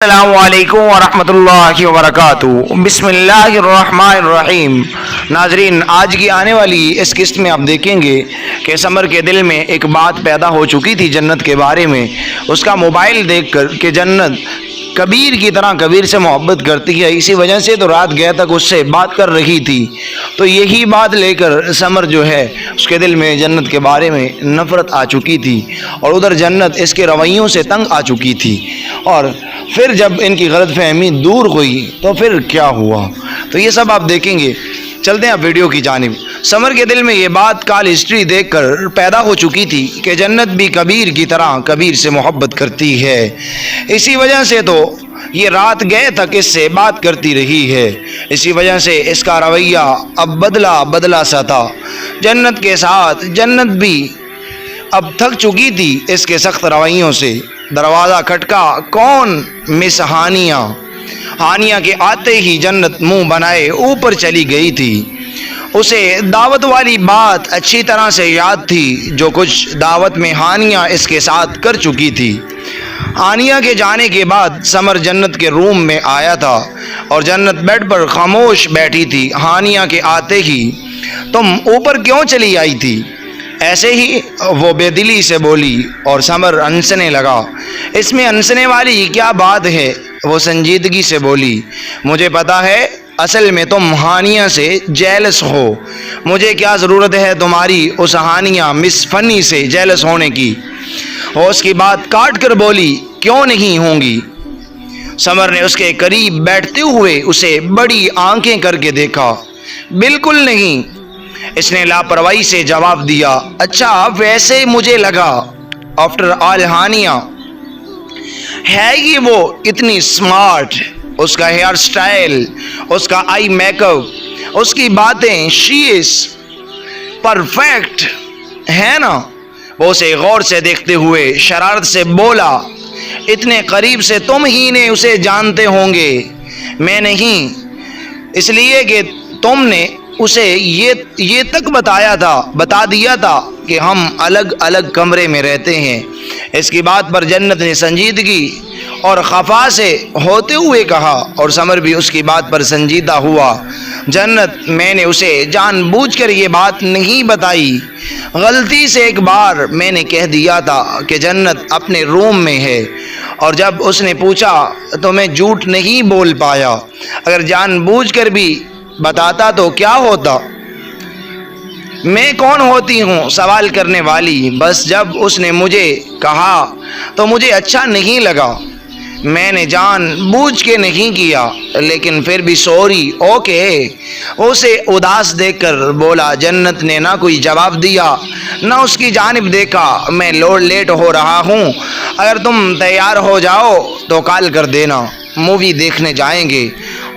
السلام علیکم ورحمۃ اللہ وبرکاتہ۔ بسم اللہ الرحمن الرحیم۔ ناظرین، آج کی آنے والی اس قسط میں آپ دیکھیں گے کہ سمر کے دل میں ایک بات پیدا ہو چکی تھی جنت کے بارے میں۔ اس کا موبائل دیکھ کر کہ جنت کبیر کی طرح کبیر سے محبت کرتی ہے، اسی وجہ سے تو رات گئے تک اس سے بات کر رہی تھی۔ تو یہی بات لے کر سمر جو ہے اس کے دل میں جنت کے بارے میں نفرت آ چکی تھی، اور ادھر جنت اس کے رویوں سے تنگ آ چکی تھی۔ اور پھر جب ان کی غلط فہمی دور ہوئی تو پھر کیا ہوا، تو یہ سب آپ دیکھیں گے۔ چلتے ہیں آپ ویڈیو کی جانب۔ سمر کے دل میں یہ بات کال ہسٹری دیکھ کر پیدا ہو چکی تھی کہ جنت بھی کبیر کی طرح کبیر سے محبت کرتی ہے، اسی وجہ سے تو یہ رات گئے تک اس سے بات کرتی رہی ہے، اسی وجہ سے اس کا رویہ اب بدلا سا تھا جنت کے ساتھ۔ جنت بھی اب تھک چکی تھی اس کے سخت رویوں سے۔ دروازہ کھٹکا، کون؟ مس ہانیہ۔ ہانیہ کے آتے ہی جنت منہ بنائے اوپر چلی گئی تھی۔ اسے دعوت والی بات اچھی طرح سے یاد تھی جو کچھ دعوت میں ہانیہ اس کے ساتھ کر چکی تھی۔ ہانیہ کے جانے کے بعد سمر جنت کے روم میں آیا تھا اور جنت بیڈ پر خاموش بیٹھی تھی۔ ہانیہ کے آتے ہی، تم اوپر کیوں چلی آئی تھی؟ ایسے ہی وہ بے دلی سے بولی، اور سمر ہنسنے لگا۔ اس میں ہنسنے والی کیا بات ہے؟ وہ سنجیدگی سے بولی، مجھے پتا ہے اصل میں تم ہانیہ سے جیلس ہو۔ مجھے کیا ضرورت ہے تمہاری اس ہانیہ مس فنی سے جیلس ہونے کی؟ وہ اس کی بات کاٹ کر بولی، کیوں نہیں ہوں گی؟ سمر نے اس کے قریب بیٹھتے ہوئے اسے بڑی آنکھیں کر کے دیکھا۔ بالکل نہیں، اس نے لاپرواہی سے جواب دیا۔ اچھا، ویسے مجھے لگا آفٹر آل ہانیہ ہے ہی وہ اتنی اسمارٹ، اس کا ہیئر سٹائل، اس کا آئی میک اپ، اس کی باتیں، شی از پرفیکٹ ہے نا؟ وہ اسے غور سے دیکھتے ہوئے شرارت سے بولا، اتنے قریب سے تم ہی نے اسے جانتے ہوں گے، میں نہیں، اس لیے کہ تم نے اسے یہ تک بتا دیا تھا کہ ہم الگ الگ کمرے میں رہتے ہیں۔ اس کی بات پر جنت نے سنجیدگی اور خفا سے ہوتے ہوئے کہا، اور سمر بھی اس کی بات پر سنجیدہ ہوا۔ جنت، میں نے اسے جان بوجھ کر یہ بات نہیں بتائی، غلطی سے ایک بار میں نے کہہ دیا تھا کہ جنت اپنے روم میں ہے، اور جب اس نے پوچھا تو میں جھوٹ نہیں بول پایا۔ اگر جان بوجھ کر بھی بتاتا تو کیا ہوتا؟ میں کون ہوتی ہوں سوال کرنے والی؟ بس جب اس نے مجھے کہا تو مجھے اچھا نہیں لگا، میں نے جان بوجھ کے نہیں کیا، لیکن پھر بھی سوری، اوکے۔ اسے اداس دیکھ کر بولا۔ جنت نے نہ کوئی جواب دیا نہ اس کی جانب دیکھا۔ میں لیٹ ہو رہا ہوں، اگر تم تیار ہو جاؤ تو کال کر دینا، مووی دیکھنے جائیں گے۔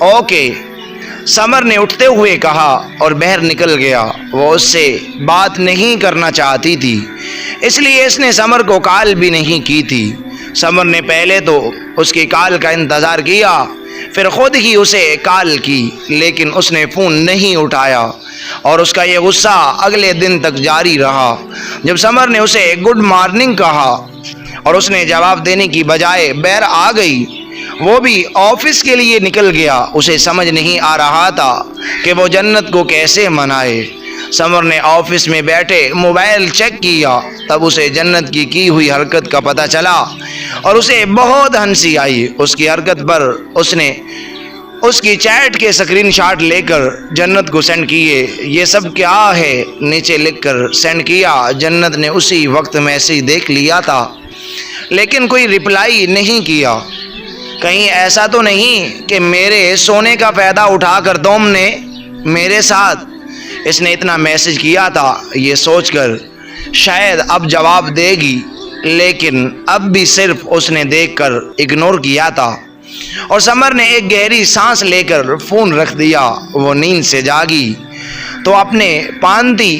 اوکے، سمر نے اٹھتے ہوئے کہا اور باہر نکل گیا۔ وہ اس سے بات نہیں کرنا چاہتی تھی، اس لیے اس نے سمر کو کال بھی نہیں کی تھی۔ سمر نے پہلے تو اس کی کال کا انتظار کیا، پھر خود ہی اسے کال کی، لیکن اس نے فون نہیں اٹھایا، اور اس کا یہ غصہ اگلے دن تک جاری رہا۔ جب سمر نے اسے گڈ مارننگ کہا اور اس نے جواب دینے کی بجائے باہر آ گئی، وہ بھی آفس کے لیے نکل گیا۔ اسے سمجھ نہیں آ رہا تھا کہ وہ جنت کو کیسے منائے۔ سمر نے آفس میں بیٹھے موبائل چیک کیا، تب اسے جنت کی ہوئی حرکت کا پتہ چلا، اور اسے بہت ہنسی آئی۔ اس کی حرکت پر اس نے اس کی چیٹ کے اسکرین شاٹ لے کر جنت کو سینڈ کیے۔ یہ سب کیا ہے؟ نیچے لکھ کر سینڈ کیا۔ جنت نے اسی وقت میسیج دیکھ لیا تھا، لیکن کوئی رپلائی نہیں کیا۔ کہیں ایسا تو نہیں کہ میرے سونے کا فائدہ اٹھا کر تم نے میرے ساتھ اس نے اتنا میسج کیا تھا، یہ سوچ کر شاید اب جواب دے گی، لیکن اب بھی صرف اس نے دیکھ کر اگنور کیا تھا، اور سمر نے ایک گہری سانس لے کر فون رکھ دیا۔ وہ نیند سے جاگی تو اپنے پانتی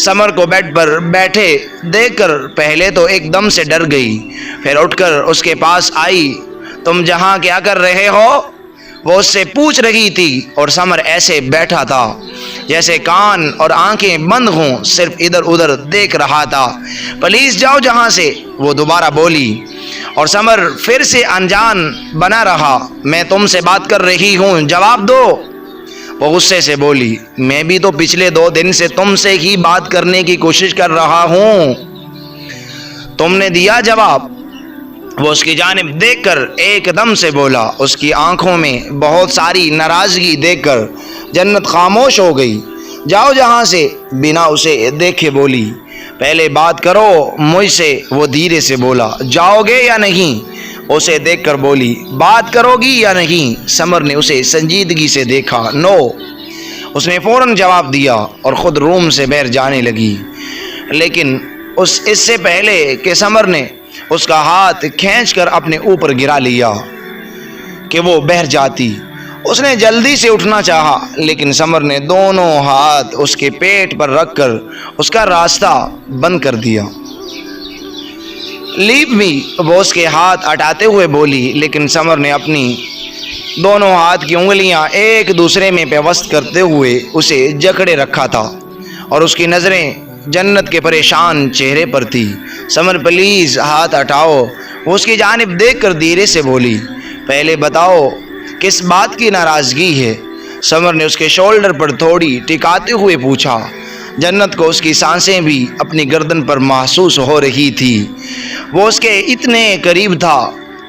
سمر کو بیڈ پر بیٹھے دیکھ کر پہلے تو ایک دم سے ڈر گئی، پھر اٹھ کر اس کے پاس آئی۔ تم جہاں کیا کر رہے ہو؟ وہ اس سے پوچھ رہی تھی، اور سمر ایسے بیٹھا تھا جیسے کان اور آنکھیں بند ہوں، صرف ادھر ادھر دیکھ رہا تھا۔ پلیز جاؤ جہاں سے، وہ دوبارہ بولی، اور سمر پھر سے انجان بنا رہا، میں تم سے بات کر رہی ہوں، جواب دو۔ وہ غصے سے بولی، میں بھی تو پچھلے 2 دن سے تم سے ہی بات کرنے کی کوشش کر رہا ہوں، تم نے دیا جواب؟ وہ اس کی جانب دیکھ کر ایک دم سے بولا۔ اس کی آنکھوں میں بہت ساری ناراضگی دیکھ کر جنت خاموش ہو گئی۔ جاؤ جہاں سے، بنا اسے دیکھے بولی، پہلے بات کرو مجھ سے۔ وہ دھیرے سے بولا، جاؤ گے یا نہیں؟ اسے دیکھ کر بولی، بات کرو گی یا نہیں؟ سمر نے اسے سنجیدگی سے دیکھا۔ نو، اس نے فوراً جواب دیا اور خود روم سے باہر جانے لگی، لیکن اس سے پہلے کہ سمر نے اس کا ہاتھ کھینچ کر اپنے اوپر گرا لیا کہ وہ بہر جاتی۔ اس نے جلدی سے اٹھنا چاہا، لیکن سمر نے دونوں ہاتھ اس کے پیٹ پر رکھ کر اس کا راستہ بند کر دیا۔ لیو می، وہ اس کے ہاتھ ہٹاتے ہوئے بولی، لیکن سمر نے اپنی دونوں ہاتھ کی انگلیاں ایک دوسرے میں پیوست کرتے ہوئے اسے جکڑے رکھا تھا اور اس کی نظریں جنت کے پریشان چہرے پر تھی۔ سمر پلیز ہاتھ ہٹاؤ، وہ اس کی جانب دیکھ کر دھیرے سے بولی، پہلے بتاؤ کس بات کی ناراضگی ہے؟ سمر نے اس کے شولڈر پر تھوڑی ٹکاتے ہوئے پوچھا۔ جنت کو اس کی سانسیں بھی اپنی گردن پر محسوس ہو رہی تھی، وہ اس کے اتنے قریب تھا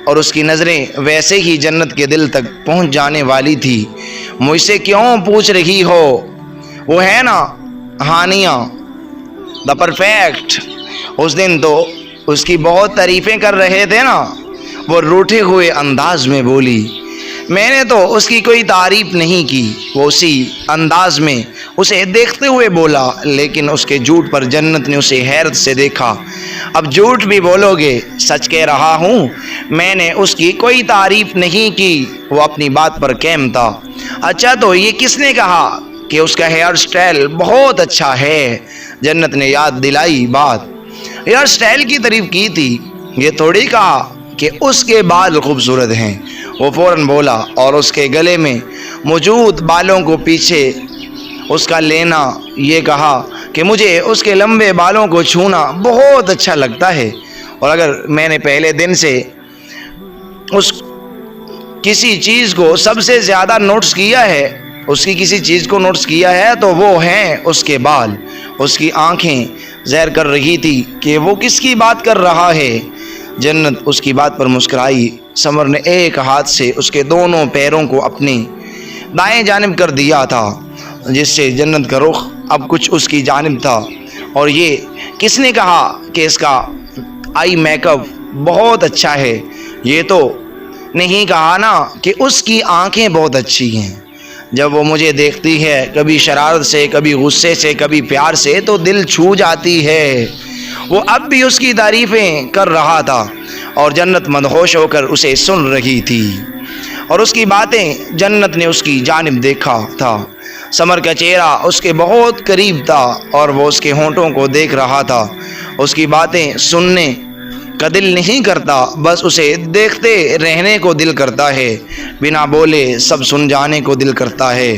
اور اس کی نظریں ویسے ہی جنت کے دل تک پہنچ جانے والی تھی۔ مجھ سے کیوں پوچھ رہی ہو؟ وہ ہے نا ہانیہ، دا پرفیکٹ، اس دن تو اس کی بہت تعریفیں کر رہے تھے نا؟ وہ روٹھے ہوئے انداز میں بولی۔ میں نے تو اس کی کوئی تعریف نہیں کی، وہ اسی انداز میں اسے دیکھتے ہوئے بولا، لیکن اس کے جھوٹ پر جنت نے اسے حیرت سے دیکھا۔ اب جھوٹ بھی بولو گے؟ سچ کہہ رہا ہوں، میں نے اس کی کوئی تعریف نہیں کی، وہ اپنی بات پر قائم تھا۔ اچھا تو یہ کس نے کہا کہ اس کا ہیئر سٹائل بہت اچھا ہے؟ جنت نے یاد دلائی بات۔ ہیئر سٹائل کی تعریف کی تھی، یہ تھوڑی کہا کہ اس کے بال خوبصورت ہیں۔ وہ فوراً بولا اور اس کے گلے میں موجود بالوں کو پیچھے اس کا لینا، یہ کہا کہ مجھے اس کے لمبے بالوں کو چھونا بہت اچھا لگتا ہے، اور اگر میں نے پہلے دن سے اس کسی چیز کو سب سے زیادہ نوٹس کیا ہے، اس کی کسی چیز کو نوٹس کیا ہے تو وہ ہیں اس کے بال۔ اس کی آنکھیں ظاہر کر رہی تھی کہ وہ کس کی بات کر رہا ہے۔ جنت اس کی بات پر مسکرائی۔ سمر نے ایک ہاتھ سے اس کے دونوں پیروں کو اپنی دائیں جانب کر دیا تھا، جس سے جنت کا رخ اب کچھ اس کی جانب تھا۔ اور یہ کس نے کہا کہ اس کا آئی میک اپ بہت اچھا ہے؟ یہ تو نہیں کہا نا کہ اس کی آنکھیں بہت اچھی ہیں؟ جب وہ مجھے دیکھتی ہے، کبھی شرارت سے، کبھی غصے سے، کبھی پیار سے، تو دل چھو جاتی ہے۔ وہ اب بھی اس کی تعریفیں کر رہا تھا اور جنت مدہوش ہو کر اسے سن رہی تھی، اور اس کی باتیں جنت نے اس کی جانب دیکھا تھا۔ سمر کا چہرہ اس کے بہت قریب تھا اور وہ اس کے ہونٹوں کو دیکھ رہا تھا۔ اس کی باتیں سننے کا دل نہیں کرتا، بس اسے دیکھتے رہنے کو دل کرتا ہے، بنا بولے سب سن جانے کو دل کرتا ہے،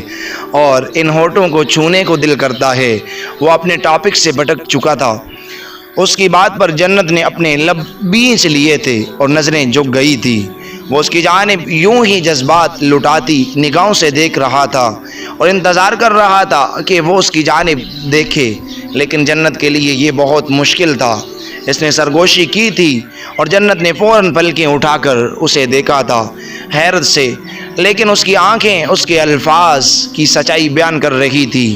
اور ان ہونٹوں کو چھونے کو دل کرتا ہے۔ وہ اپنے ٹاپک سے بھٹک چکا تھا۔ اس کی بات پر جنت نے اپنے لب بیچ لیے تھے اور نظریں جھک گئی تھی۔ وہ اس کی جانب یوں ہی جذبات لٹاتی نگاہوں سے دیکھ رہا تھا اور انتظار کر رہا تھا کہ وہ اس کی جانب دیکھے، لیکن جنت کے لیے یہ بہت مشکل تھا۔ اس نے سرگوشی کی تھی اور جنت نے فوراً پلکیں اٹھا کر اسے دیکھا تھا حیرت سے، لیکن اس کی آنکھیں اس کے الفاظ کی سچائی بیان کر رہی تھی۔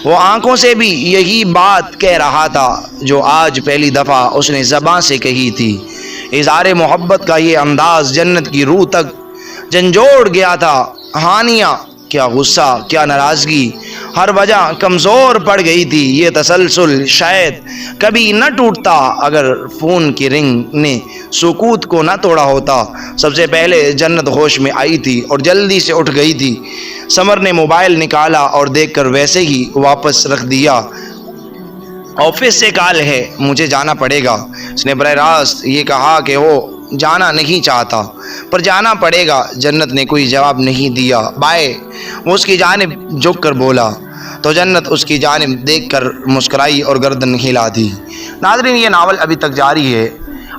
وہ آنکھوں سے بھی یہی بات کہہ رہا تھا جو آج پہلی دفعہ اس نے زبان سے کہی تھی۔ اظہار محبت کا یہ انداز جنت کی روح تک جھنجھوڑ گیا تھا۔ ہانیہ، کیا غصہ، کیا ناراضگی، ہر وجہ کمزور پڑ گئی تھی۔ یہ تسلسل شاید کبھی نہ ٹوٹتا اگر فون کی رنگ نے سکوت کو نہ توڑا ہوتا۔ سب سے پہلے جنت ہوش میں آئی تھی اور جلدی سے اٹھ گئی تھی۔ سمر نے موبائل نکالا اور دیکھ کر ویسے ہی واپس رکھ دیا۔ آفس سے کال ہے، مجھے جانا پڑے گا۔ اس نے براہ راست یہ کہا کہ وہ جانا نہیں چاہتا، پر جانا پڑے گا۔ جنت نے کوئی جواب نہیں دیا۔ بائے، وہ اس کی جانب جھک کر بولا تو جنت اس کی جانب دیکھ کر مسکرائی اور گردن ہلا دی۔ ناظرین، یہ ناول ابھی تک جاری ہے۔